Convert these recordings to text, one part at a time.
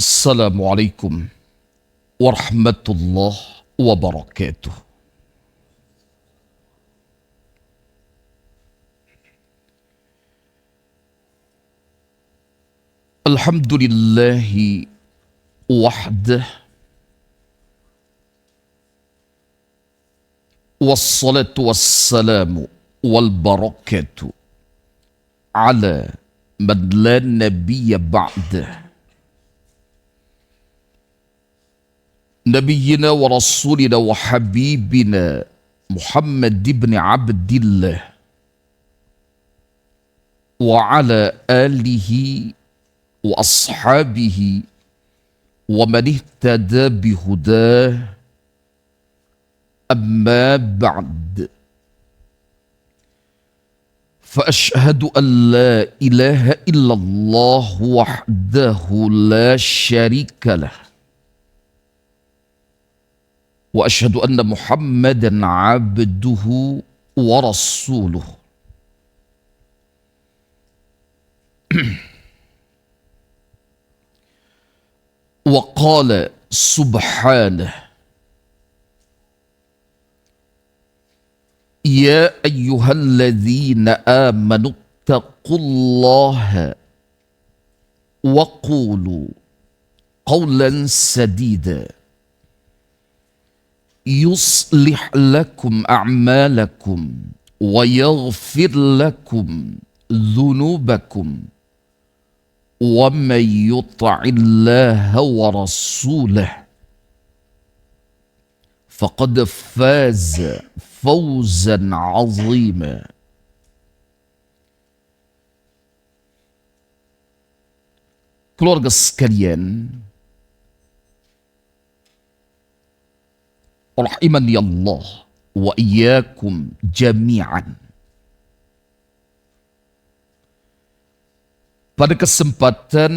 Assalamualaikum warahmatullahi wabarakatuh. Alhamdulillahi wahdah, wassalatu wassalamu wal barakatuh ala man la nabiyya ba'dah. Nabiyyina wa rasulina wa habibina Muhammad ibn Abdillah wa ala alihi wa ashabihi wa man ihtada bihudah, amma ba'd. Fa ashhadu an la ilaha illallah wahdahu la syarika lah, wa asyhadu anna Muhammadan abduhu wa rasuluh. Wa qala subhanahu, ya ayyuhalladzina amanu taqullaha wa qulu qawlan sadida yuslih lakum a'malakum wa yaghfir lakum dhunubakum wa man yuti'illaha wa rasulahu faqad faza fawzan 'azima. Keluarga sekalian, rahimani Allah wa iyyakum jami'an. Pada kesempatan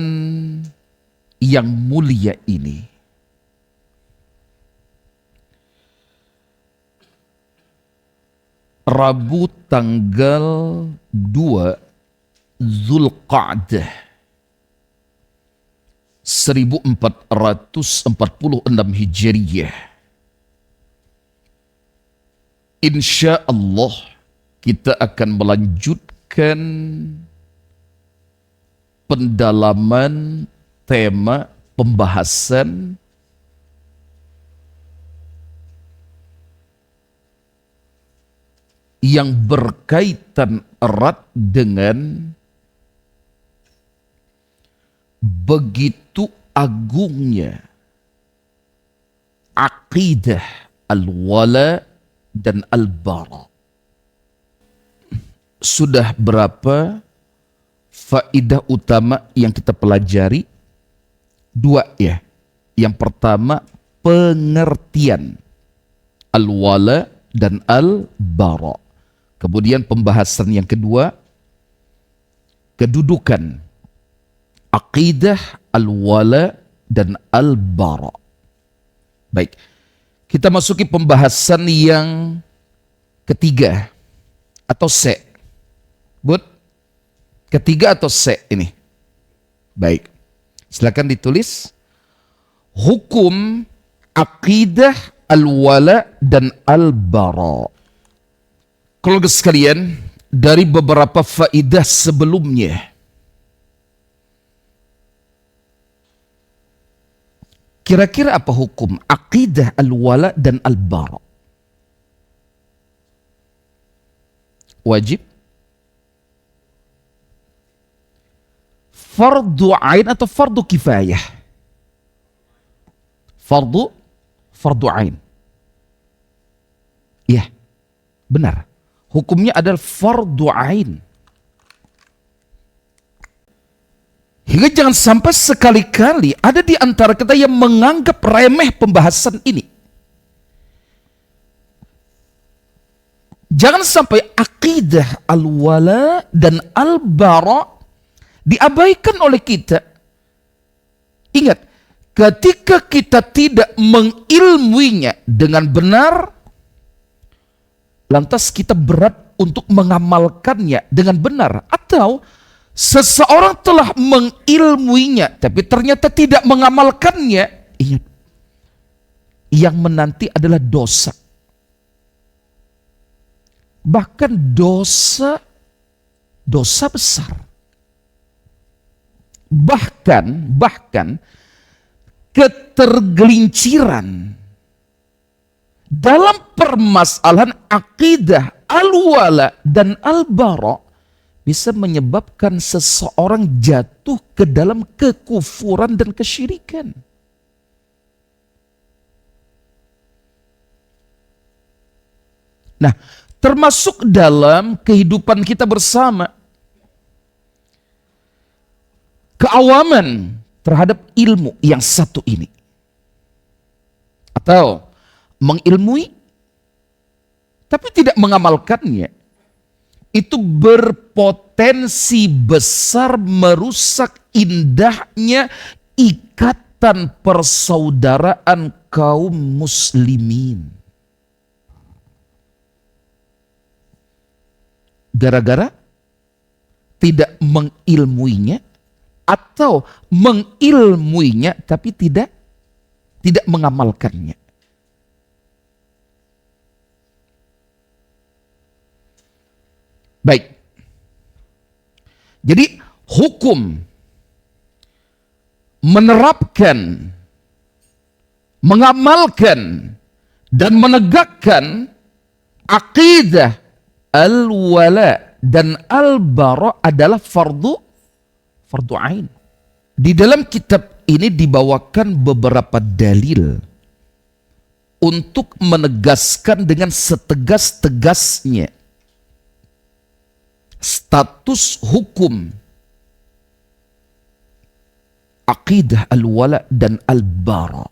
yang mulia ini, Rabu tanggal 2 Zulqa'dah 1446 Hijriyah, insya Allah kita akan melanjutkan pendalaman tema pembahasan yang berkaitan erat dengan begitu agungnya aqidah al-wala dan al-bara. Sudah berapa faidah utama yang kita pelajari? Dua ya. Yang pertama, pengertian al-wala dan al-bara. Kemudian pembahasan yang kedua, kedudukan aqidah al-wala dan al-bara. Baik, kita masuki pembahasan yang ketiga atau se. Bud, ketiga atau se ini? Baik, silakan ditulis. Hukum aqidah al-wala dan al-bara. Keluarga sekalian, dari beberapa faidah sebelumnya, kira-kira apa hukum aqidah al-wala dan al-bara? Wajib? Fardu ain atau fardu kifayah? Fardu ain. Ya, benar. Hukumnya adalah fardu ain. Hingga jangan sampai sekali-kali ada di antara kita yang menganggap remeh pembahasan ini. Jangan sampai aqidah al-wala dan al-bara diabaikan oleh kita. Ingat, ketika kita tidak mengilmuinya dengan benar, lantas kita berat untuk mengamalkannya dengan benar, atau seseorang telah mengilmuinya, tapi ternyata tidak mengamalkannya, ingat, yang menanti adalah dosa. Bahkan dosa besar. Bahkan ketergelinciran dalam permasalahan akidah al-wala dan al-bara bisa menyebabkan seseorang jatuh ke dalam kekufuran dan kesyirikan. Nah, termasuk dalam kehidupan kita bersama, keawaman terhadap ilmu yang satu ini, atau mengilmui tapi tidak mengamalkannya, itu berpotensi besar merusak indahnya ikatan persaudaraan kaum muslimin. Gara-gara tidak mengilmuinya, atau mengilmuinya tapi tidak mengamalkannya. Baik. Jadi hukum menerapkan, mengamalkan dan menegakkan akidah al-wala dan al-bara adalah fardu ain. Di dalam kitab ini dibawakan beberapa dalil untuk menegaskan dengan setegas-tegasnya status hukum akidah al-wala dan al-bara.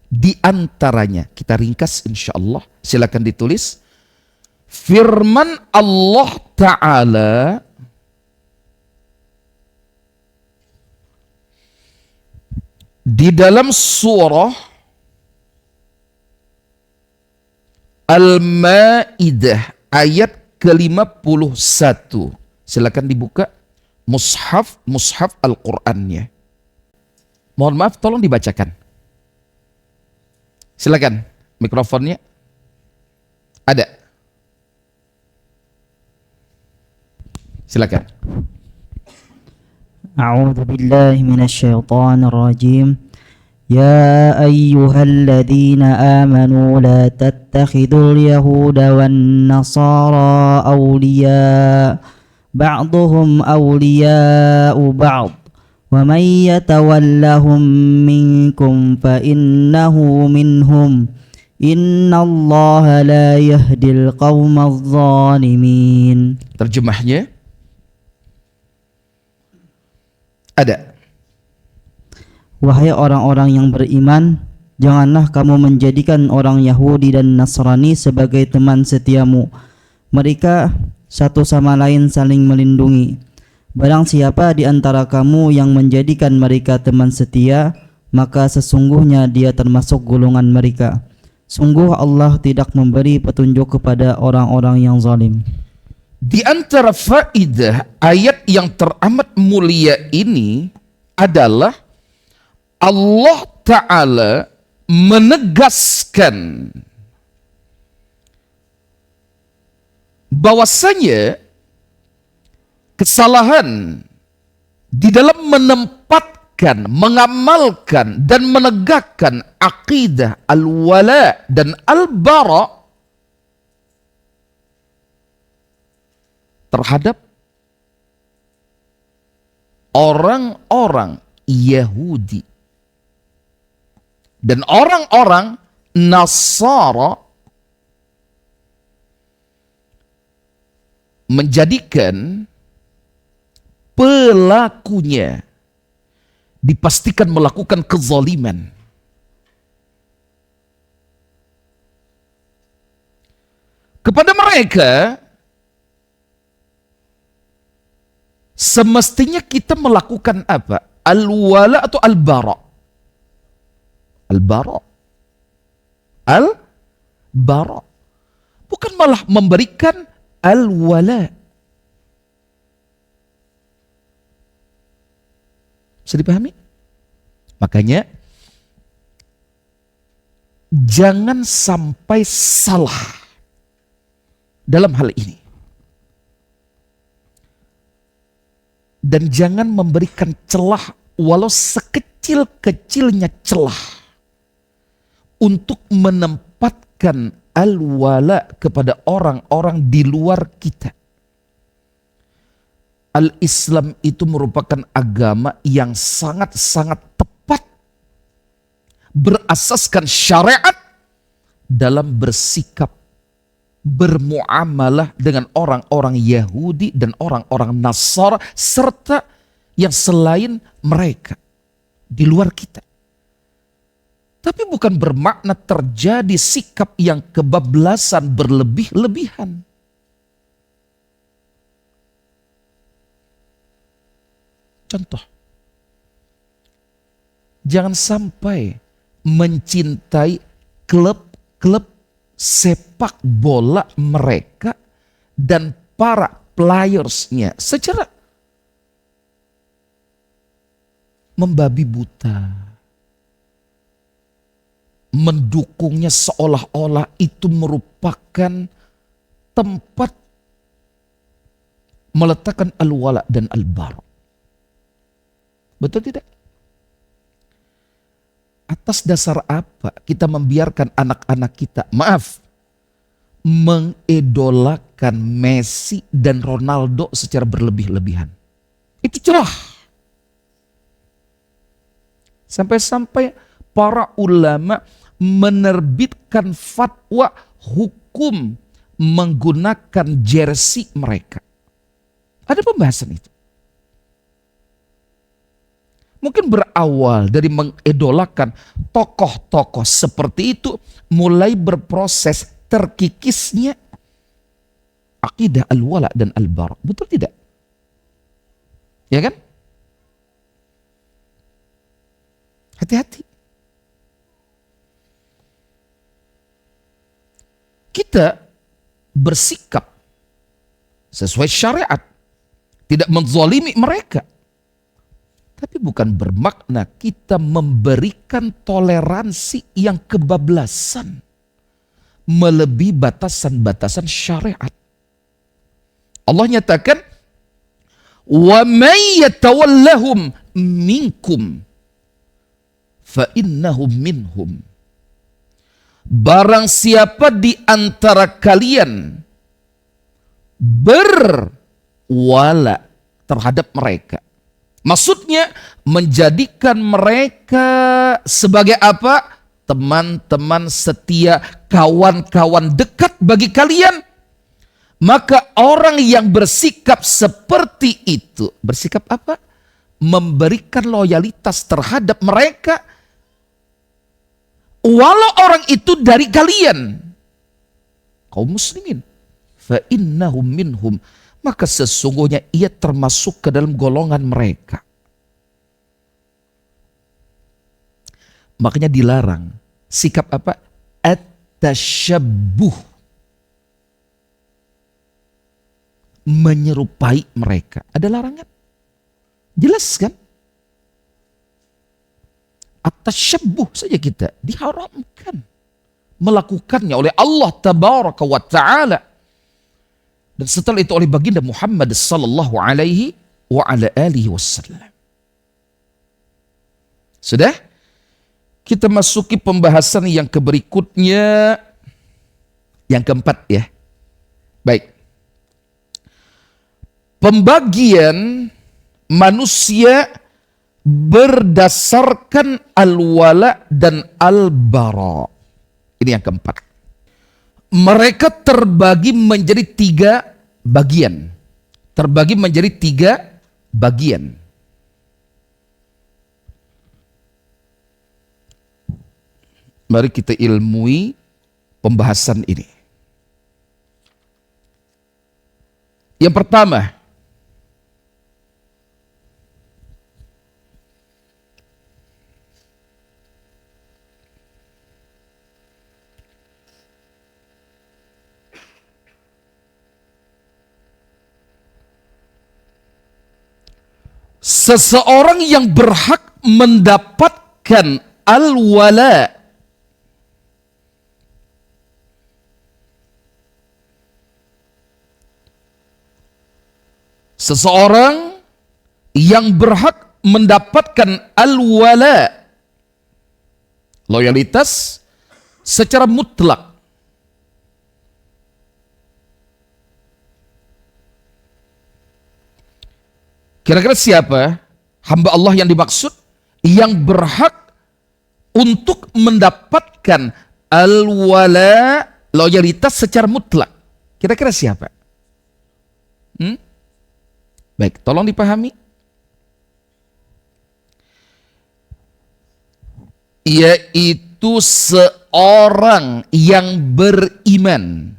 Di antaranya kita ringkas insyaallah, silakan ditulis. Firman Allah Ta'ala di dalam surah Al-Maidah ayat ke-51. Silakan dibuka mushaf Al-Qur'annya. Mohon maaf, tolong dibacakan. Silakan, mikrofonnya ada. Silakan. أعوذ بالله من الشيطان الرجيم يا أيها الذين آمنوا لا تتخذوا اليهود والنصارى أولياء بعضهم أولياء بعض ومن يتولهم منكم فإنه منهم إن الله لا يهدي القوم الظالمين. Terjemahnya ada. Wahai orang-orang yang beriman, janganlah kamu menjadikan orang Yahudi dan Nasrani sebagai teman setiamu. Mereka satu sama lain saling melindungi. Barang siapa di antara kamu yang menjadikan mereka teman setia, maka sesungguhnya dia termasuk golongan mereka. Sungguh Allah tidak memberi petunjuk kepada orang-orang yang zalim. Di antara faidah ayat yang teramat mulia ini adalah Allah Ta'ala menegaskan bahwasanya kesalahan di dalam menempatkan, mengamalkan dan menegakkan akidah al-wala dan al-bara terhadap orang-orang Yahudi dan orang-orang Nasara, menjadikan pelakunya dipastikan melakukan kezaliman. Kepada mereka semestinya kita melakukan apa? Al-wala atau al-bara? Al-bara. Al-bara. Bukan malah memberikan al-wala. Bisa dipahami? Makanya jangan sampai salah dalam hal ini. Dan jangan memberikan celah walau sekecil-kecilnya celah untuk menempatkan al-wala kepada orang-orang di luar kita. Al-Islam itu merupakan agama yang sangat-sangat tepat, berasaskan syariat dalam bersikap, bermuamalah dengan orang-orang Yahudi dan orang-orang Nasara serta yang selain mereka di luar kita. Tapi bukan bermakna terjadi sikap yang kebablasan berlebih-lebihan. Contoh, jangan sampai mencintai klub-klub sepak bola mereka dan para playersnya secara membabi buta, mendukungnya seolah-olah itu merupakan tempat meletakkan al-wala dan al-bara. Betul tidak? Atas dasar apa kita membiarkan anak-anak kita, mengidolakan Messi dan Ronaldo secara berlebih-lebihan? Itu celah. Sampai-sampai para ulama menerbitkan fatwa hukum menggunakan jersey mereka. Ada pembahasan itu. Mungkin berawal dari mengidolakan tokoh-tokoh seperti itu, mulai berproses terkikisnya akidah al-wala dan al-bara. Betul tidak? Ya kan? Hati-hati. Kita bersikap sesuai syariat, tidak menzalimi mereka. Tapi bukan bermakna kita memberikan toleransi yang kebablasan, melebihi batasan-batasan syariat. Allah nyatakan, wa may yatawallahum minkum fa innahum minhum. Barang siapa di antara kalian berwala terhadap mereka, maksudnya menjadikan mereka sebagai apa? Teman-teman setia, kawan-kawan dekat bagi kalian. Maka orang yang bersikap seperti itu, bersikap apa? Memberikan loyalitas terhadap mereka, walau orang itu dari kalian, kaum muslimin. Fa innahum minhum. Maka sesungguhnya ia termasuk ke dalam golongan mereka. Makanya dilarang sikap apa? At-tasyabbuh, menyerupai mereka. Ada larangan? Jelas kan? At-tasyabbuh saja kita diharamkan melakukannya oleh Allah tabaraka wa ta'ala. Dan setelah itu oleh baginda Muhammad sallallahu alaihi wa ala alihi wasallam. Sudah? Kita masuki pembahasan yang berikutnya, yang keempat ya. Baik. Pembagian manusia berdasarkan al-wala dan al-bara. Ini yang keempat. Mereka terbagi menjadi 3 bagian. Terbagi menjadi 3 bagian. Mari kita ilmui pembahasan ini. Yang pertama, seseorang yang berhak mendapatkan al-wala, seseorang yang berhak mendapatkan al-wala, loyalitas secara mutlak. Kira-kira siapa hamba Allah yang dimaksud yang berhak untuk mendapatkan al-wala, loyalitas secara mutlak? Kira-kira siapa? Baik, tolong dipahami. Yaitu seorang yang beriman.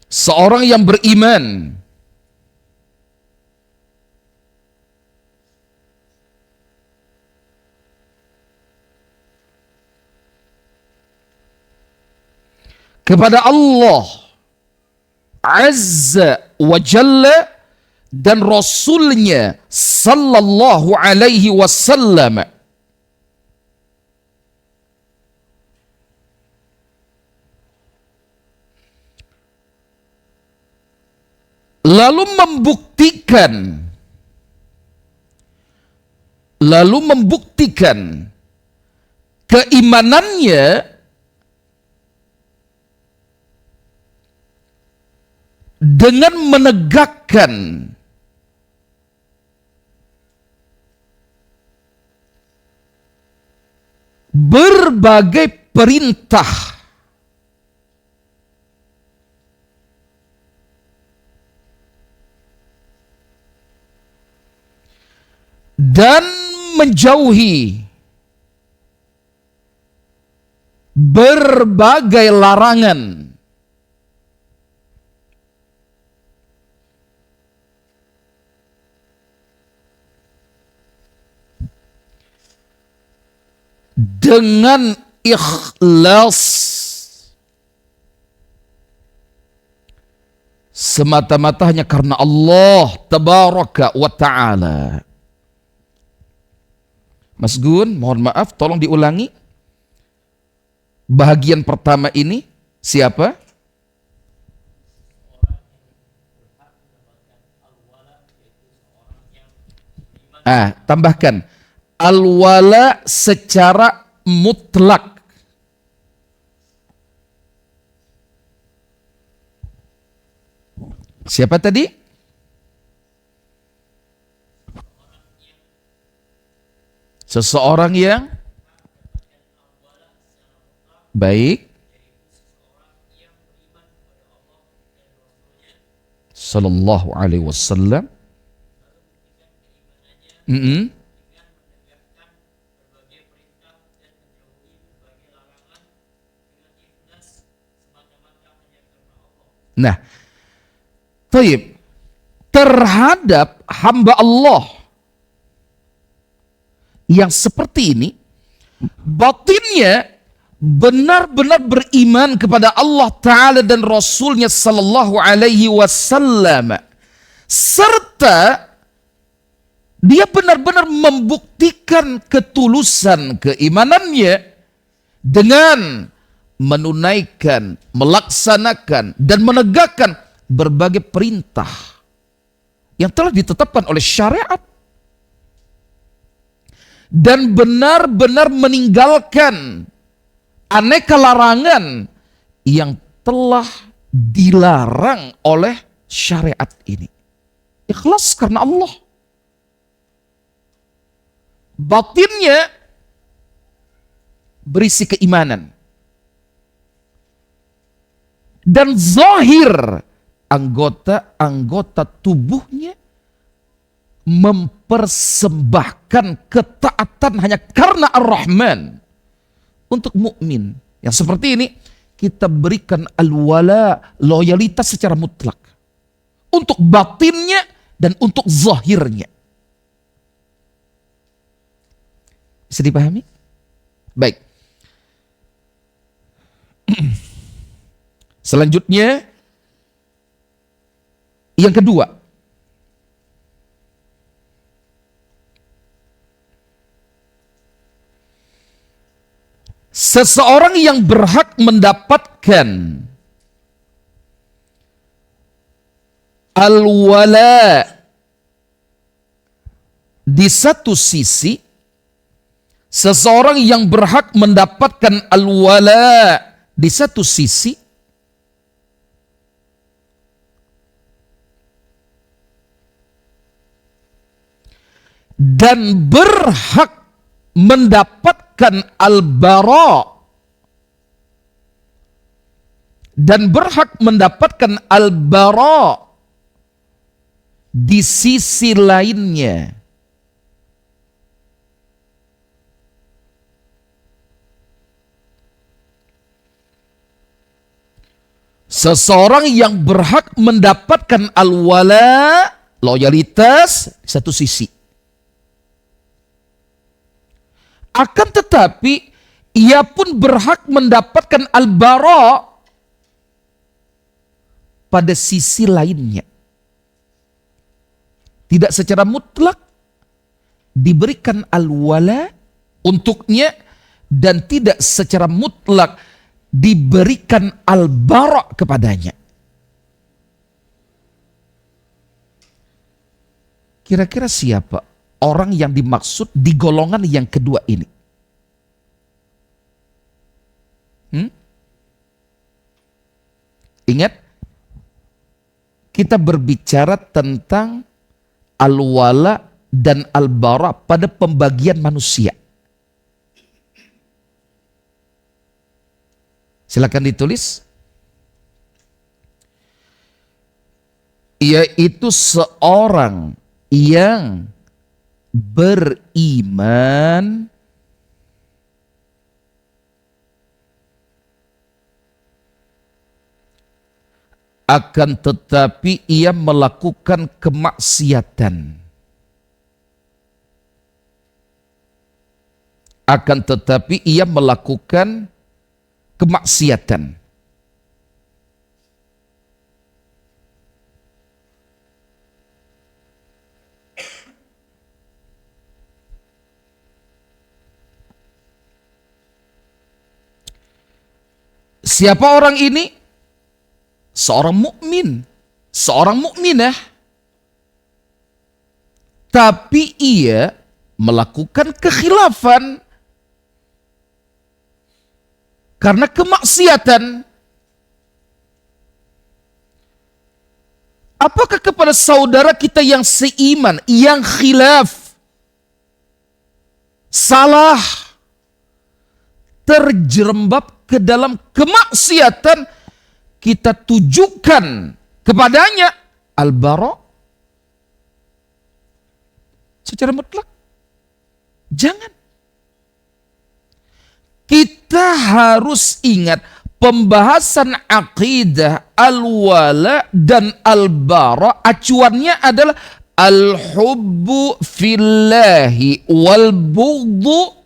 Seorang yang beriman kepada Allah Azza wa Jalla dan Rasulnya sallallahu alaihi wasallam. Lalu membuktikan keimanannya dengan menegakkan berbagai perintah dan menjauhi berbagai larangan. Dengan ikhlas, semata-mata hanya karena Allah tabaraka wa ta'ala. Mas Gun, mohon maaf, tolong diulangi bahagian pertama ini. Siapa? Tambahkan al-wala secara mutlak. Siapa tadi? Seseorang yang baik sallallahu alaihi wasallam. Nah, thayyib, terhadap hamba Allah yang seperti ini, batinnya benar-benar beriman kepada Allah Ta'ala dan Rasulnya Sallallahu Alaihi Wasallam, serta dia benar-benar membuktikan ketulusan keimanannya dengan menunaikan, melaksanakan, dan menegakkan berbagai perintah yang telah ditetapkan oleh syariat, dan benar-benar meninggalkan aneka larangan yang telah dilarang oleh syariat ini. Ikhlas karena Allah. Batinnya berisi keimanan. Dan zahir anggota-anggota tubuhnya mempersembahkan ketaatan hanya karena Ar-Rahman. Untuk mukmin yang seperti ini, kita berikan al-wala, loyalitas secara mutlak. Untuk batinnya dan untuk zahirnya. Bisa dipahami? Baik. Selanjutnya, yang kedua, seseorang yang berhak mendapatkan al-wala di satu sisi, seseorang yang berhak mendapatkan al-wala di satu sisi, dan berhak mendapatkan al-bara, dan berhak mendapatkan al-bara di sisi lainnya. Seseorang yang berhak mendapatkan al-wala, loyalitas di satu sisi. Akan tetapi ia pun berhak mendapatkan al-bara pada sisi lainnya. Tidak secara mutlak diberikan al-wala untuknya, dan tidak secara mutlak diberikan al-bara kepadanya. Kira-kira siapa orang yang dimaksud di golongan yang kedua ini? Ingat, kita berbicara tentang al-wala dan al-bara pada pembagian manusia. Silakan ditulis. Yaitu seorang yang beriman akan tetapi ia melakukan kemaksiatan. Akan tetapi ia melakukan kemaksiatan. Siapa orang ini? Seorang mukmin, seorang mukminah. Tapi ia melakukan kekhilafan karena kemaksiatan. Apakah kepada saudara kita yang seiman, yang khilaf, salah, terjerembab ke dalam kemaksiatan, kita tujukan kepadanya al-bara secara mutlak? Jangan. Kita harus ingat pembahasan akidah al-wala dan al-bara, acuannya adalah al-hubbu fillahi wal bughdhu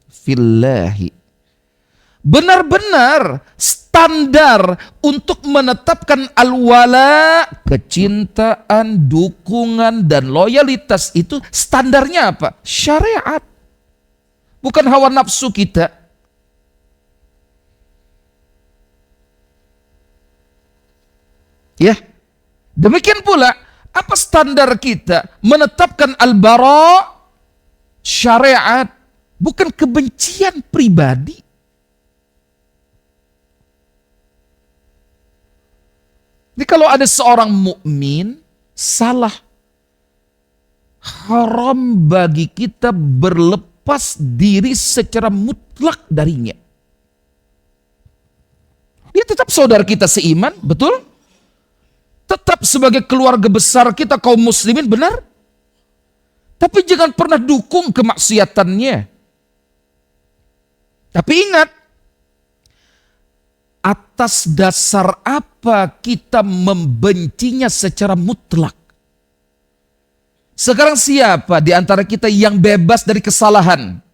fillahi. Benar-benar standar untuk menetapkan al-wala, kecintaan, dukungan, dan loyalitas itu standarnya apa? Syariat. Bukan hawa nafsu kita. Ya, demikian pula apa standar kita menetapkan al-bara? Syariat, bukan kebencian pribadi. Jadi kalau ada seorang mukmin salah, haram bagi kita berlepas diri secara mutlak darinya. Dia tetap saudara kita seiman, betul? Tetap sebagai keluarga besar kita kaum muslimin, benar? Tapi jangan pernah dukung kemaksiatannya. Tapi ingat, atas dasar apa kita membencinya secara mutlak? Sekarang siapa di antara kita yang bebas dari kesalahan?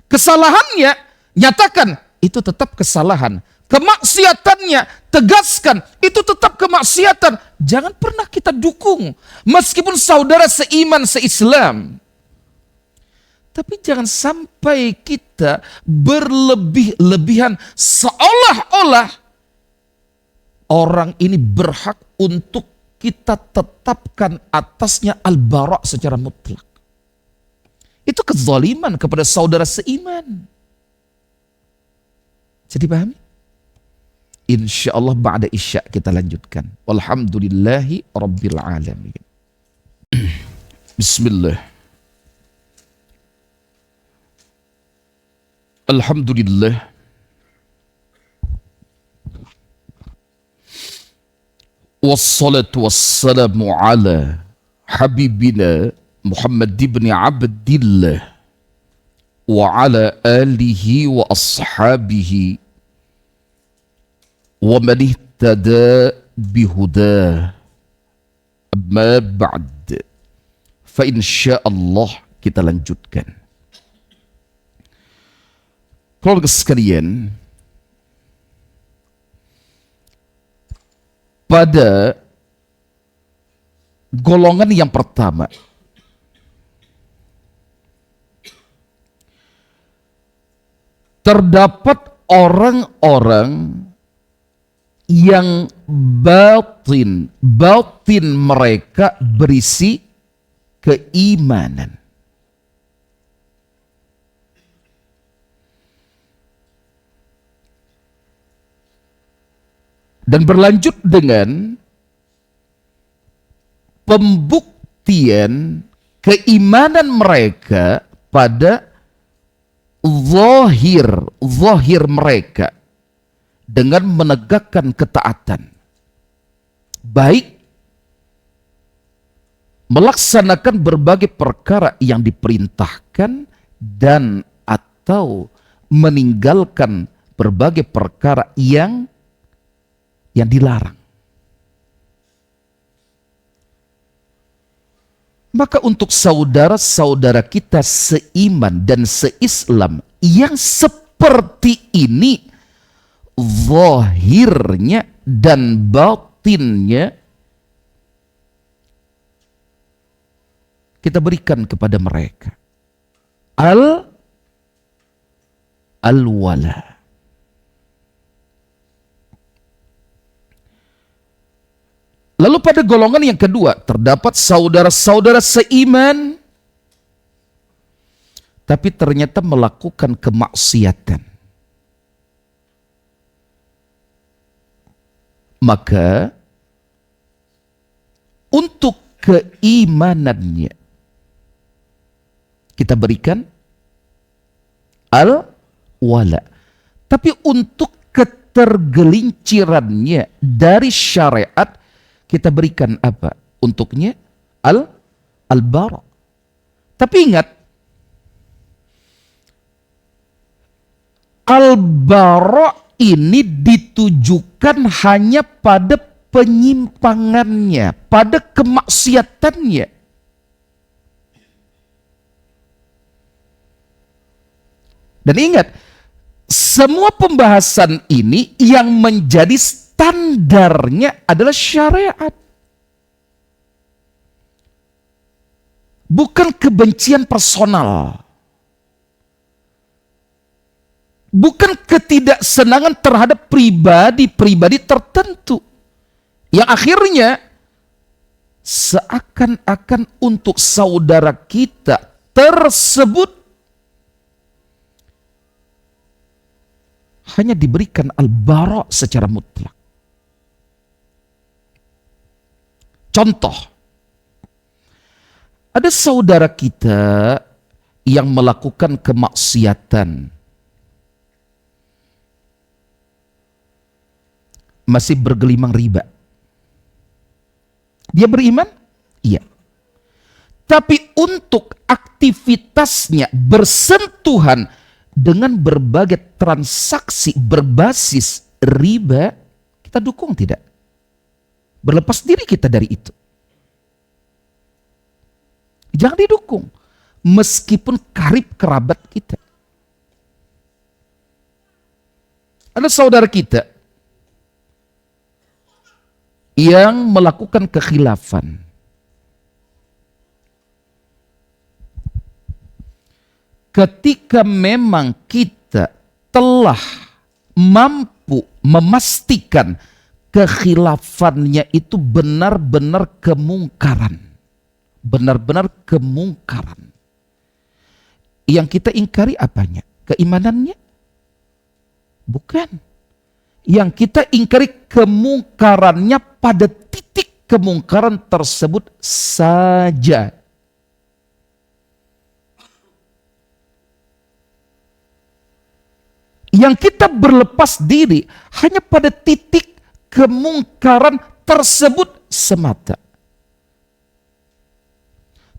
Kesalahannya nyatakan itu tetap kesalahan. Kemaksiatannya tegaskan itu tetap kemaksiatan. Jangan pernah kita dukung meskipun saudara seiman, seislam. Tapi jangan sampai kita berlebih-lebihan seolah-olah orang ini berhak untuk kita tetapkan atasnya al-bara' secara mutlak. Itu kezaliman kepada saudara seiman. Jadi pahami? InsyaAllah ba'da isya kita lanjutkan. Walhamdulillahi rabbil alamin. Bismillah. Alhamdulillah. Wassalatu wassalamu ala habibina Muhammad ibn Abdillah wa ala alihi wa ashabihi wa man ihtada bihudah. Amma ba'd. Fa insyaallah kita lanjutkan. Keluarga sekalian, pada golongan yang pertama, terdapat orang-orang yang batin mereka berisi keimanan. Dan berlanjut dengan pembuktian keimanan mereka pada zahir mereka dengan menegakkan ketaatan, baik melaksanakan berbagai perkara yang diperintahkan dan atau meninggalkan berbagai perkara yang dilarang. Maka untuk saudara-saudara kita seiman dan seislam yang seperti ini, zahirnya dan batinnya, kita berikan kepada mereka al-wala. Lalu pada golongan yang kedua, terdapat saudara-saudara seiman, tapi ternyata melakukan kemaksiatan. Maka, untuk keimanannya, kita berikan al-wala. Tapi untuk ketergelincirannya dari syariat, kita berikan apa? Untuknya al-bara. Tapi ingat, al-bara ini ditujukan hanya pada penyimpangannya, pada kemaksiatannya. Dan ingat, semua pembahasan ini yang menjadi standarnya adalah syariat. Bukan kebencian personal. Bukan ketidaksenangan terhadap pribadi-pribadi tertentu. Yang akhirnya seakan-akan untuk saudara kita tersebut hanya diberikan al-bara secara mutlak. Contoh, ada saudara kita yang melakukan kemaksiatan, masih bergelimang riba. Dia beriman? Iya. Tapi untuk aktivitasnya bersentuhan dengan berbagai transaksi berbasis riba, kita dukung tidak? Berlepas diri kita dari itu. Jangan didukung, meskipun karib kerabat kita. Ada saudara kita yang melakukan kekhilafan. Ketika memang kita telah mampu memastikan kekhilafannya itu benar-benar kemungkaran. Benar-benar kemungkaran. Yang kita ingkari apanya? Keimanannya? Bukan. Yang kita ingkari kemungkarannya pada titik kemungkaran tersebut saja. Yang kita berlepas diri hanya pada titik kemungkaran tersebut semata.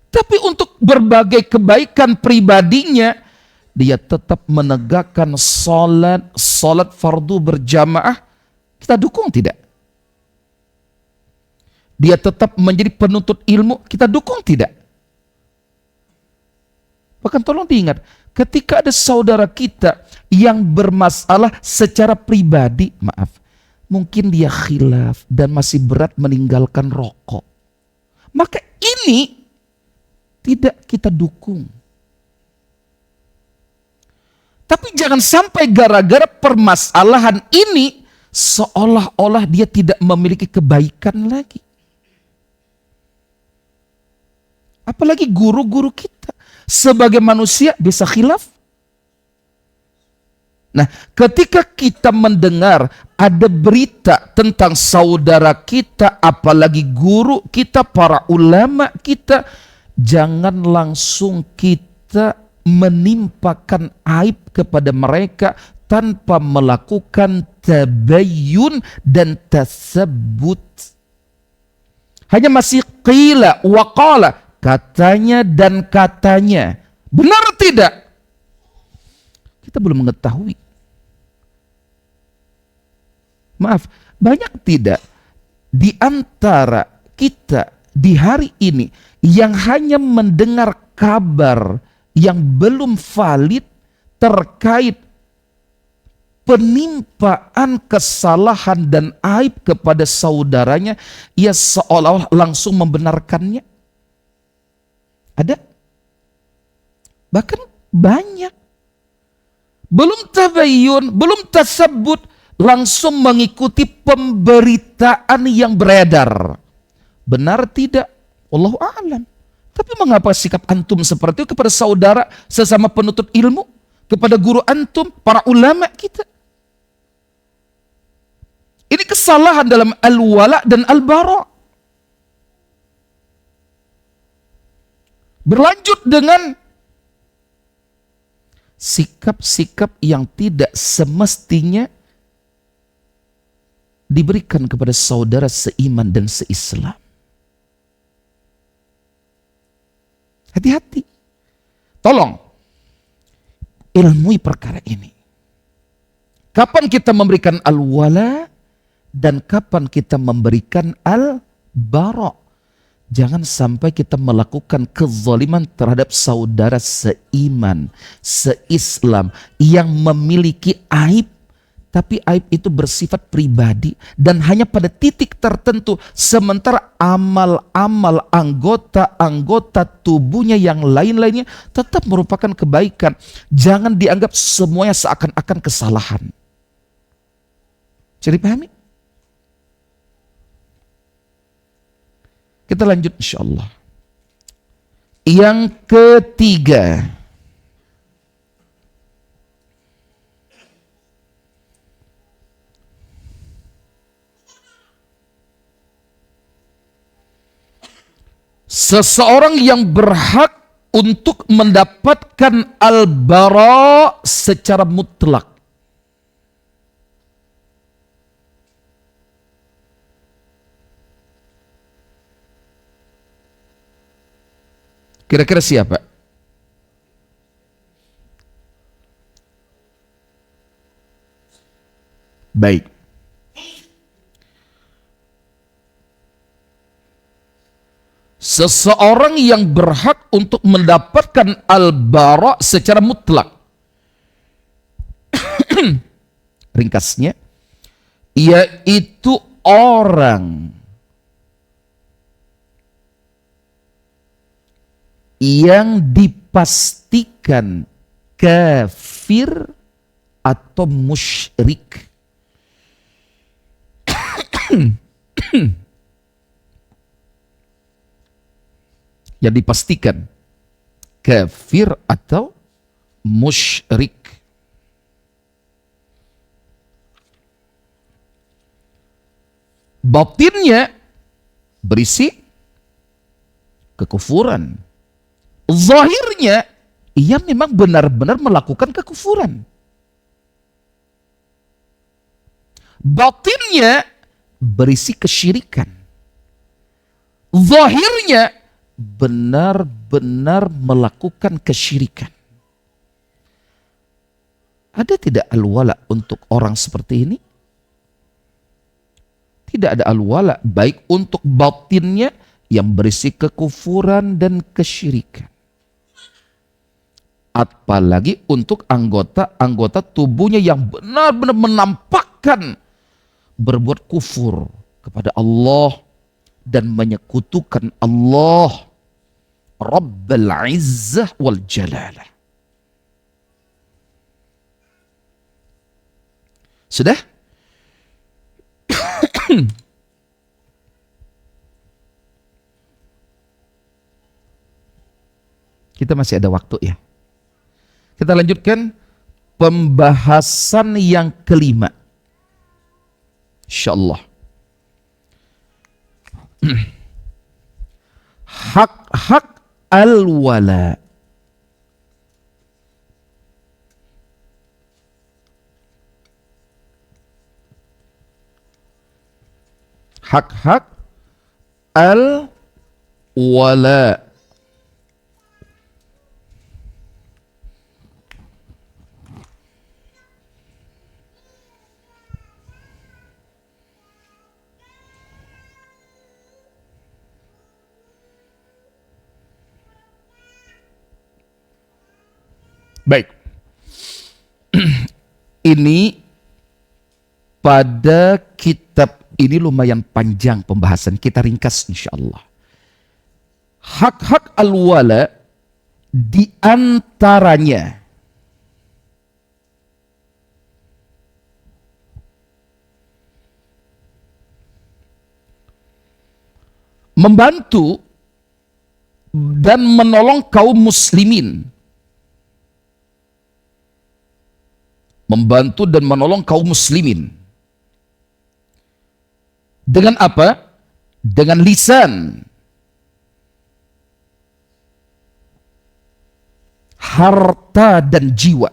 Tapi untuk berbagai kebaikan pribadinya, dia tetap menegakkan salat fardu berjamaah, kita dukung tidak? Dia tetap menjadi penuntut ilmu, kita dukung tidak? Bahkan tolong diingat, ketika ada saudara kita yang bermasalah secara pribadi, maaf, mungkin dia khilaf dan masih berat meninggalkan rokok, maka ini tidak kita dukung. Tapi jangan sampai gara-gara permasalahan ini seolah-olah dia tidak memiliki kebaikan lagi. Apalagi guru-guru kita sebagai manusia bisa khilaf. Nah, ketika kita mendengar ada berita tentang saudara kita, apalagi guru kita, para ulama kita, jangan langsung kita menimpakan aib kepada mereka tanpa melakukan tabayyun dan tasabbut. Hanya masih qila wa qala, katanya dan katanya. Benar tidak? Kita belum mengetahui. Maaf, banyak tidak di antara kita di hari ini yang hanya mendengar kabar yang belum valid terkait penimpaan kesalahan dan aib kepada saudaranya, ia seolah-olah langsung membenarkannya. Ada? Bahkan banyak. Belum tabayyun, belum tasabbut, langsung mengikuti pemberitaan yang beredar. Benar tidak? Wallahu a'lam. Tapi mengapa sikap antum seperti itu kepada saudara sesama penuntut ilmu, kepada guru antum, para ulama kita? Ini kesalahan dalam al-wala dan al-bara. Berlanjut dengan sikap-sikap yang tidak semestinya diberikan kepada saudara seiman dan seislam. Hati-hati. Tolong ilmui perkara ini. Kapan kita memberikan al-wala dan kapan kita memberikan al-bara. Jangan sampai kita melakukan kezaliman terhadap saudara seiman, seislam yang memiliki aib, tapi aib itu bersifat pribadi dan hanya pada titik tertentu, sementara amal-amal anggota-anggota tubuhnya yang lain-lainnya tetap merupakan kebaikan. Jangan dianggap semuanya seakan-akan kesalahan. Jadi pahami? Kita lanjut insyaallah. Yang ketiga, seseorang yang berhak untuk mendapatkan al-bara secara mutlak. Kira-kira siapa? Baik. Seseorang yang berhak untuk mendapatkan al-bara secara mutlak ringkasnya, yaitu orang yang dipastikan kafir atau musyrik. Yang dipastikan kafir atau musyrik. Batinnya berisi kekufuran. Zahirnya ia memang benar-benar melakukan kekufuran. Batinnya berisi kesyirikan. Zahirnya benar-benar melakukan kesyirikan. Ada tidak al-wala untuk orang seperti ini? Tidak ada al-wala baik untuk batinnya yang berisi kekufuran dan kesyirikan, apalagi untuk anggota tubuhnya yang benar-benar menampakkan berbuat kufur kepada Allah dan menyekutukan Allah Rabbul Izzah wal Jalalah. Sudah? Kita masih ada waktu ya. Kita lanjutkan pembahasan yang kelima. Insyaallah. Hak-hak al-wala. Hak-hak al-wala. Baik. Ini pada kitab ini lumayan panjang pembahasan, kita ringkas insyaallah. Hak-hak al-wala di antaranya membantu dan menolong kaum muslimin. Membantu dan menolong kaum muslimin. Dengan apa? Dengan lisan, harta dan jiwa.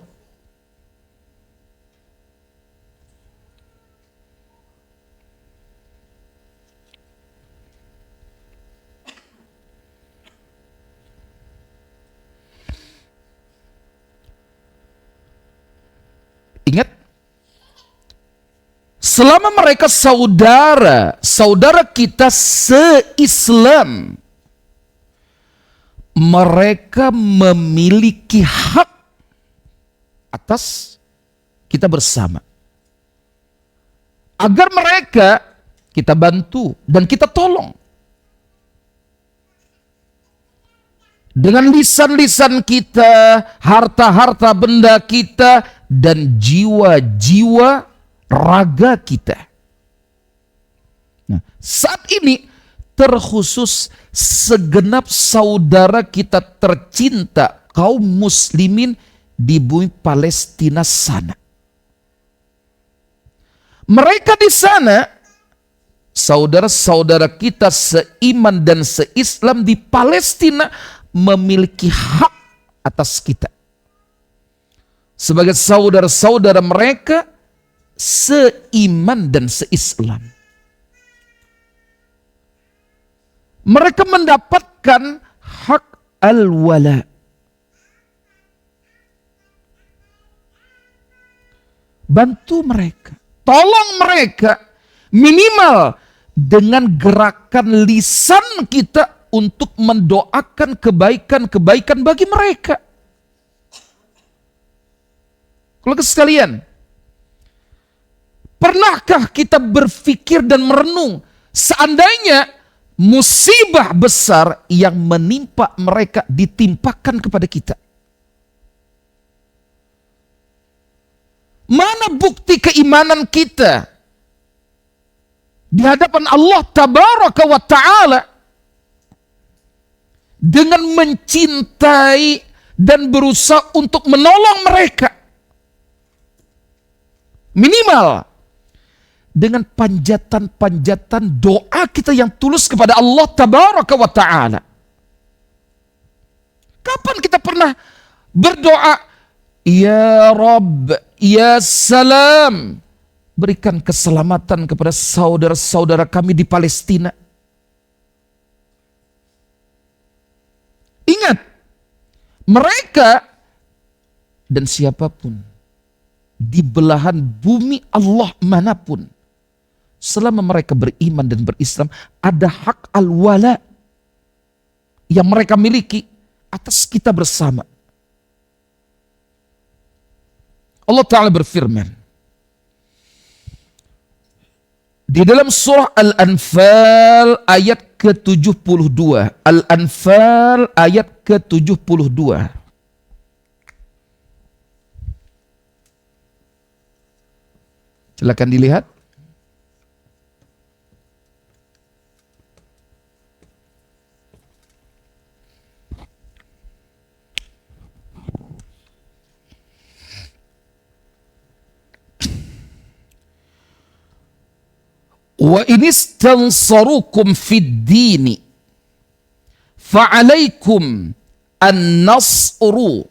Ingat, selama mereka saudara kita se-Islam, mereka memiliki hak atas kita bersama. Agar mereka kita bantu dan kita tolong. Dengan lisan-lisan kita, harta-harta benda kita, dan jiwa-jiwa raga kita. Nah, saat ini terkhusus segenap saudara kita tercinta kaum muslimin di bumi Palestina sana. Mereka di sana, saudara-saudara kita seiman dan seislam di Palestina memiliki hak atas kita. Sebagai saudara-saudara mereka seiman dan seislam. Mereka mendapatkan hak al-wala. Bantu mereka, tolong mereka, minimal dengan gerakan lisan kita untuk mendoakan kebaikan-kebaikan bagi mereka. Kalau sekalian, Pernahkah kita berpikir dan merenung seandainya musibah besar yang menimpa mereka ditimpakan kepada kita? Mana bukti keimanan kita di hadapan Allah Tabaraka wa Ta'ala dengan mencintai dan berusaha untuk menolong mereka? Minimal dengan panjatan-panjatan doa kita yang tulus kepada Allah Tabaraka wa Ta'ala. Kapan kita pernah berdoa, Ya Rabb, Ya Salam, berikan keselamatan kepada saudara-saudara kami di Palestina? Ingat, mereka dan siapapun di belahan bumi Allah manapun, selama mereka beriman dan berislam, ada hak al-wala yang mereka miliki atas kita bersama. Allah Ta'ala berfirman di dalam surah Al-Anfal ayat ke-72. Al-Anfal ayat ke-72. Silakan dilihat. Wa inistansarukum fid dini fa'alaikum an-nasru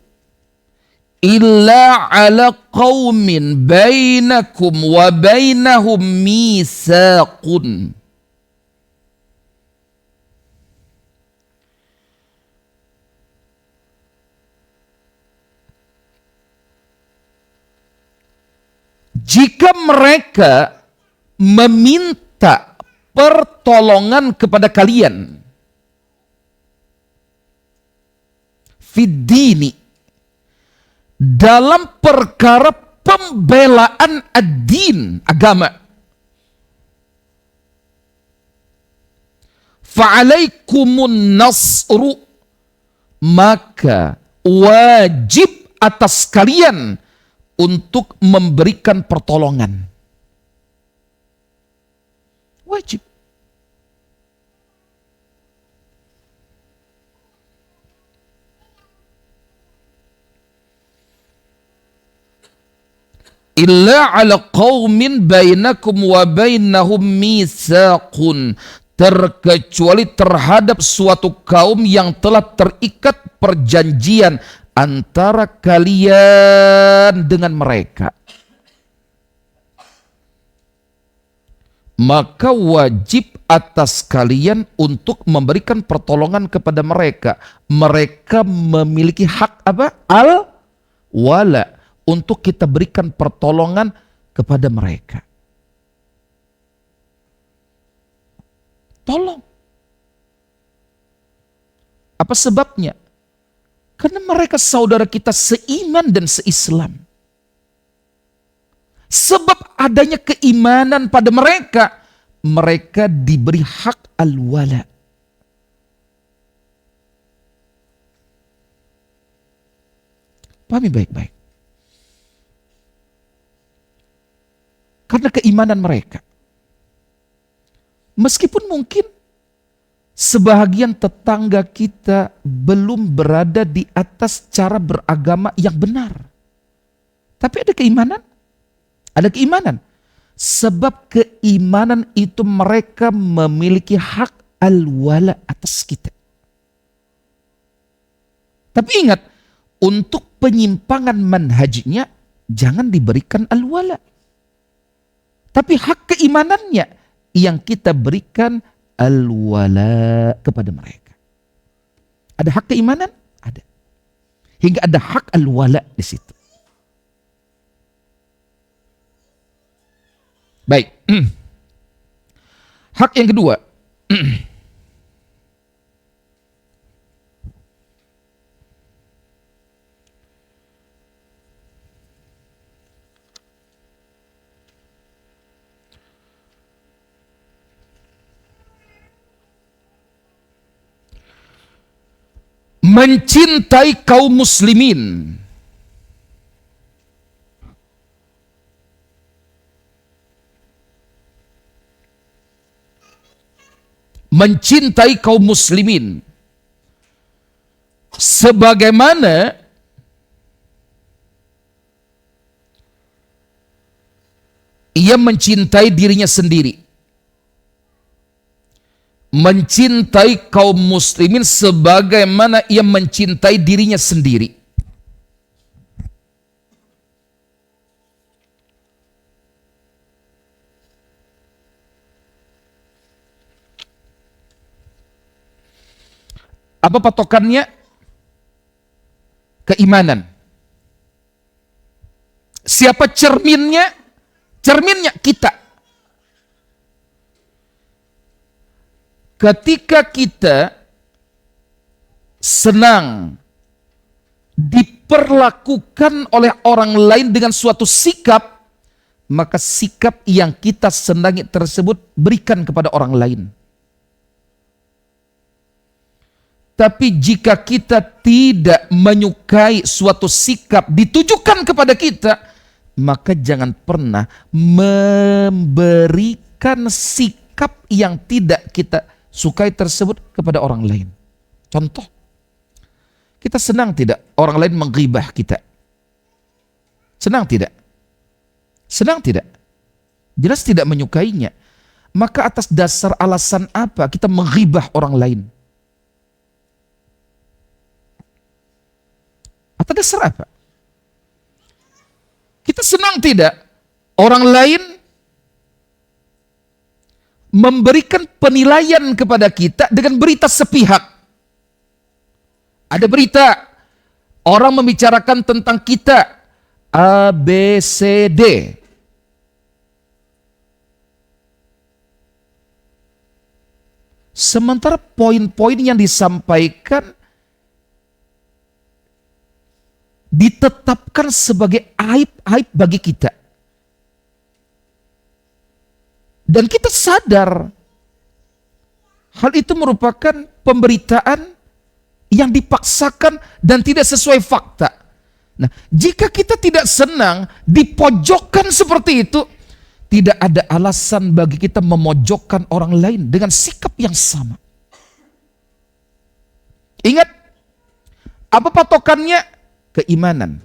illa ala qaumin bainakum wa bainahum mitsaqun. Jika mereka meminta pertolongan kepada kalian fiddini, dalam perkara pembelaan ad-din, agama, fa'alaikumun nasru, maka wajib atas kalian untuk memberikan pertolongan. Wajib. Illa ala qaumin bainakum wa bainahum mitsaqun, terkecuali terhadap suatu kaum yang telah terikat perjanjian antara kalian dengan mereka. Maka wajib atas kalian untuk memberikan pertolongan kepada mereka. Mereka memiliki hak apa? Al-wala, untuk kita berikan pertolongan kepada mereka. Tolong. Apa sebabnya? Karena mereka saudara kita seiman dan seislam. Sebab adanya keimanan pada mereka, mereka diberi hak al-wala. Pahami baik-baik. Karena keimanan mereka. Meskipun mungkin sebahagian tetangga kita belum berada di atas cara beragama yang benar. Tapi ada keimanan. Ada keimanan. Sebab keimanan itu mereka memiliki hak al-wala atas kita. Tapi ingat, untuk penyimpangan manhajnya jangan diberikan al-wala. Tapi hak keimanannya yang kita berikan al-wala kepada mereka. Ada hak keimanan? Ada. Hingga ada hak al-wala di situ. Baik. Hak yang kedua. mencintai kaum muslimin, mencintai kaum muslimin sebagaimana ia mencintai dirinya sendiri. Mencintai kaum muslimin sebagaimana ia mencintai dirinya sendiri. Apa patokannya? Keimanan. Siapa cerminnya? Cerminnya kita. Ketika kita senang diperlakukan oleh orang lain dengan suatu sikap, maka sikap yang kita senangi tersebut berikan kepada orang lain. Tapi jika kita tidak menyukai suatu sikap ditujukan kepada kita, maka jangan pernah memberikan sikap yang tidak kita sukai tersebut kepada orang lain. Contoh, kita senang tidak orang lain menggibah kita? Senang tidak? Senang tidak? Jelas tidak menyukainya. Maka atas dasar alasan apa kita menggibah orang lain? Atas dasar apa? Kita senang tidak orang lain memberikan penilaian kepada kita dengan berita sepihak? Ada berita orang membicarakan tentang kita A, B, C, D. Sementara poin-poin yang disampaikan ditetapkan sebagai aib-aib bagi kita. Dan kita sadar hal itu merupakan pemberitaan yang dipaksakan dan tidak sesuai fakta. Nah, jika kita tidak senang dipojokkan seperti itu, tidak ada alasan bagi kita memojokkan orang lain dengan sikap yang sama. Ingat, apa patokannya? Keimanan.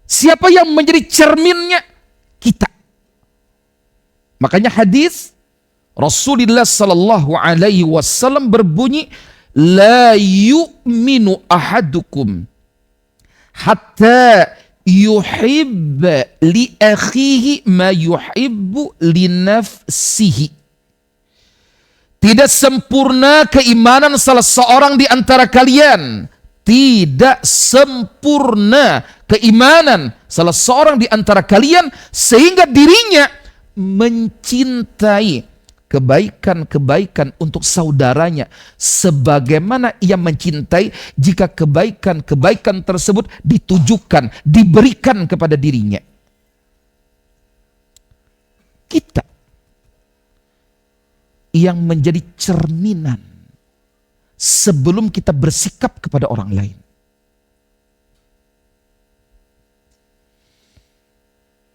Siapa yang menjadi cerminnya? Kita. Makanya hadis Rasulullah sallallahu alaihi wasallam berbunyi, la yu'minu ahadukum hatta yuhibba li akhihi ma yuhibbu li nafsihi. Tidak sempurna keimanan salah seorang di antara kalian. Tidak sempurna keimanan salah seorang di antara kalian sehingga dirinya mencintai kebaikan-kebaikan untuk saudaranya sebagaimana ia mencintai jika kebaikan-kebaikan tersebut ditujukan, diberikan kepada dirinya. Kita yang menjadi cerminan sebelum kita bersikap kepada orang lain.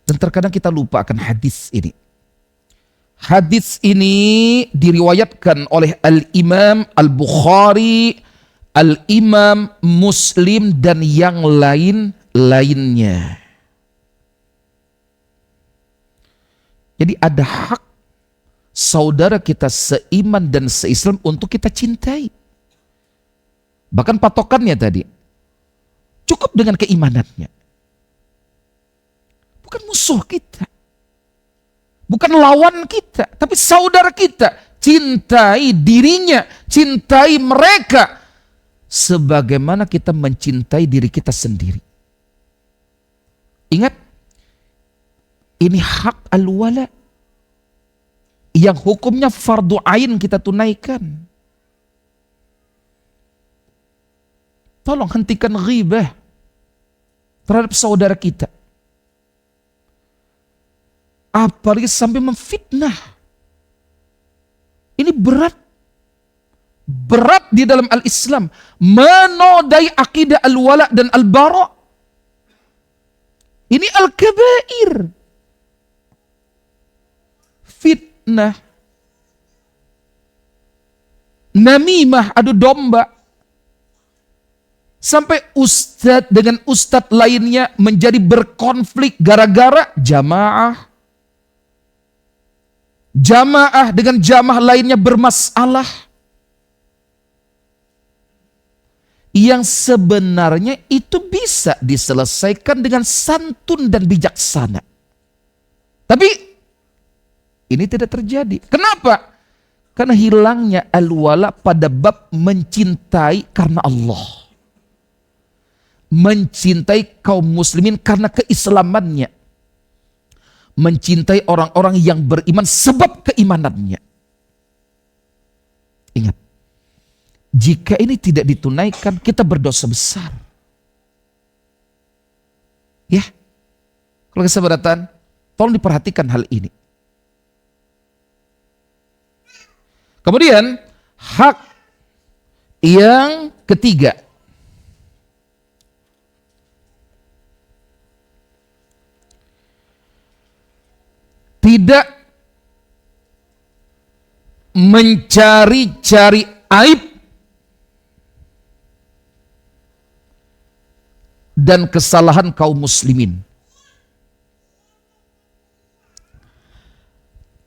Dan terkadang kita lupa akan hadis ini. Hadis ini diriwayatkan oleh Al-Imam Al-Bukhari, Al-Imam Muslim, dan yang lain-lainnya. Jadi ada hak saudara kita seiman dan seislam untuk kita cintai. Bahkan patokannya tadi, cukup dengan keimanannya. Bukan musuh kita. Bukan lawan kita, tapi saudara kita. Cintai dirinya, cintai mereka. Sebagaimana kita mencintai diri kita sendiri. Ingat, ini hak al-wala yang hukumnya fardu ain kita tunaikan. Tolong hentikan ghibah terhadap saudara kita. Apalagi sampai memfitnah. Ini berat. berat di dalam al-Islam, menodai akidah al-wala dan al-bara. Ini al-kabair. Fitnah, namimah, adu domba. Sampai ustadz dengan ustadz lainnya menjadi berkonflik gara-gara jamaah. Jamaah dengan jamaah lainnya bermasalah. Yang sebenarnya itu bisa diselesaikan dengan santun dan bijaksana. Tapi ini tidak terjadi. Kenapa? Karena hilangnya al-wala pada bab mencintai karena Allah. Mencintai kaum muslimin karena keislamannya. Mencintai orang-orang yang beriman sebab keimanannya. Ingat, jika ini tidak ditunaikan, kita berdosa besar. Ya, kalau kesabaratan, tolong diperhatikan hal ini. Kemudian, hak yang ketiga. Tidak mencari-cari aib dan kesalahan kaum muslimin.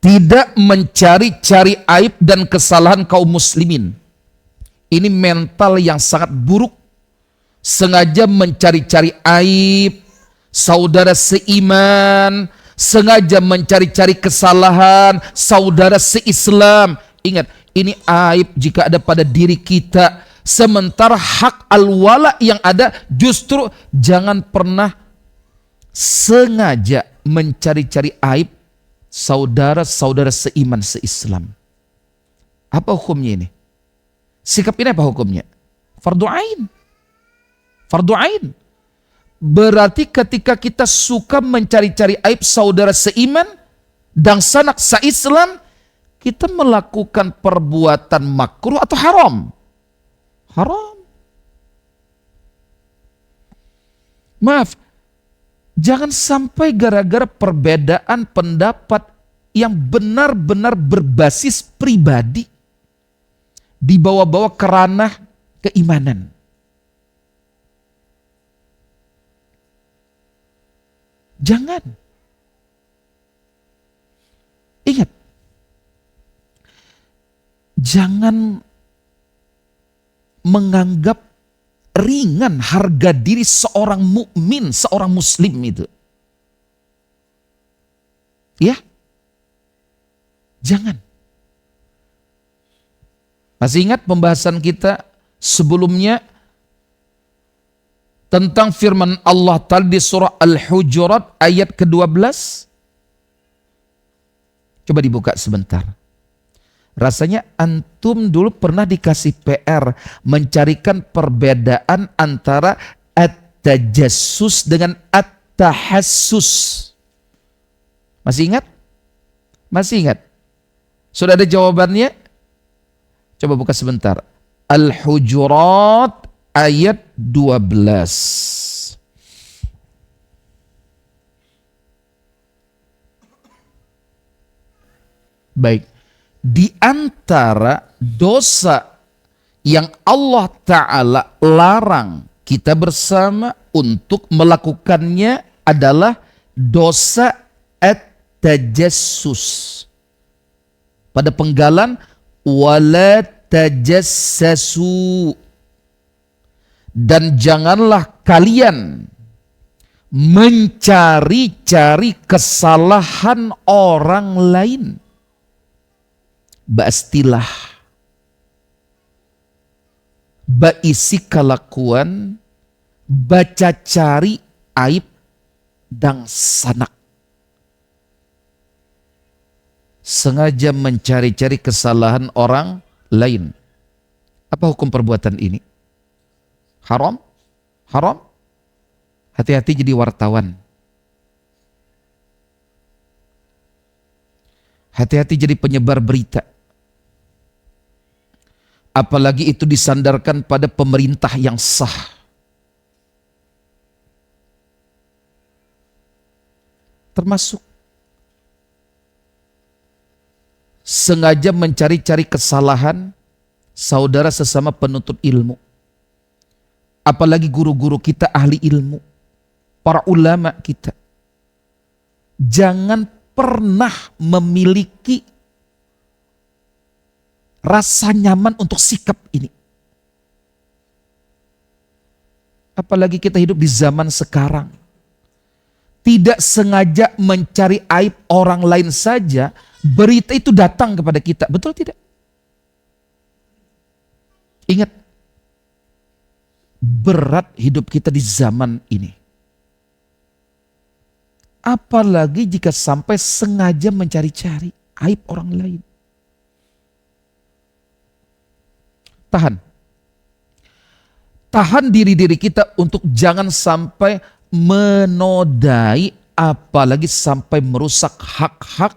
Tidak mencari-cari aib dan kesalahan kaum muslimin. Ini mental yang sangat buruk. Sengaja mencari-cari aib saudara seiman, sengaja mencari-cari kesalahan saudara seislam. Ingat, ini aib jika ada pada diri kita. Sementara hak al-wala yang ada justru jangan pernah sengaja mencari-cari aib saudara-saudara seiman seislam. Apa hukumnya ini? Sikap ini apa hukumnya? Fardu ain. Fardu ain. Berarti ketika kita suka mencari-cari aib saudara seiman dan sanak seislam, kita melakukan perbuatan makruh atau haram? Haram. Maaf, jangan sampai gara-gara perbedaan pendapat yang benar-benar berbasis pribadi dibawa-bawa ke ranah keimanan. Jangan. Ingat. Jangan menganggap ringan harga diri seorang mukmin, seorang muslim itu. Ya. Jangan. Masih ingat pembahasan kita sebelumnya tentang firman Allah Ta'ala di surah Al-Hujurat ayat ke-12? Coba dibuka sebentar. Rasanya antum dulu pernah dikasih PR mencarikan perbedaan antara at-tajassus dengan at-tahassus. Masih ingat? Masih ingat? Sudah ada jawabannya? Coba buka sebentar. Al-Hujurat ayat 12. Baik. Di antara dosa yang Allah Ta'ala larang kita bersama untuk melakukannya adalah dosa at-tajassus. Pada penggalan wala tajassasu, dan janganlah kalian mencari-cari kesalahan orang lain. Baistilah, baisi kelakuan, baca cari aib dan sanak. Sengaja mencari-cari kesalahan orang lain. Apa hukum perbuatan ini? Haram? Haram? Hati-hati jadi wartawan. Hati-hati jadi penyebar berita. apalagi itu disandarkan pada pemerintah yang sah. Termasuk sengaja mencari-cari kesalahan saudara sesama penuntut ilmu. Apalagi guru-guru kita ahli ilmu, para ulama kita. Jangan pernah memiliki rasa nyaman untuk sikap ini. Apalagi kita hidup di zaman sekarang. Tidak sengaja mencari aib orang lain saja, berita itu datang kepada kita. Betul tidak? Ingat, berat hidup kita di zaman ini. Apalagi jika sampai sengaja mencari-cari aib orang lain. Tahan. Tahan diri-diri kita untuk jangan sampai menodai, apalagi sampai merusak hak-hak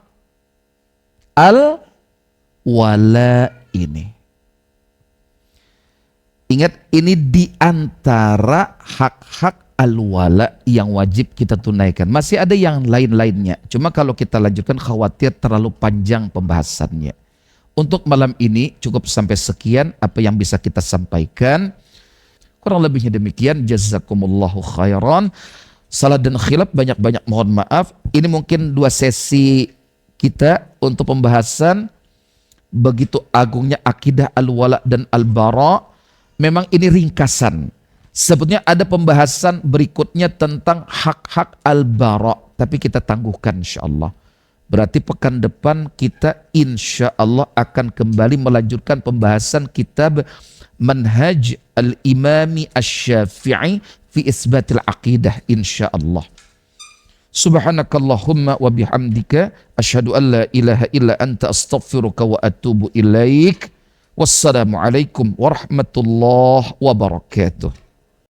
al-wala ini. Ingat, ini diantara hak-hak al-wala yang wajib kita tunaikan. Masih ada yang lain-lainnya. Cuma kalau kita lanjutkan khawatir terlalu panjang pembahasannya. Untuk malam ini cukup sampai sekian apa yang bisa kita sampaikan. Kurang lebihnya demikian. Jazakumullahu khairan. Salah dan khilaf banyak-banyak mohon maaf. Ini mungkin 2 sesi kita untuk pembahasan begitu agungnya akidah al-wala dan al-bara. Memang ini ringkasan. Sebetulnya ada pembahasan berikutnya tentang hak-hak al-bara. Tapi kita tangguhkan insyaAllah. Berarti pekan depan kita insyaAllah akan kembali melanjutkan pembahasan kitab Manhaj al-Imami asy-Syafi'i fi isbatil aqidah insyaAllah. Subhanakallahumma wa bihamdika asyhadu an la ilaha illa anta astaghfiruka wa atubu ilaik. Wassalamualaikum warahmatullahi wabarakatuh.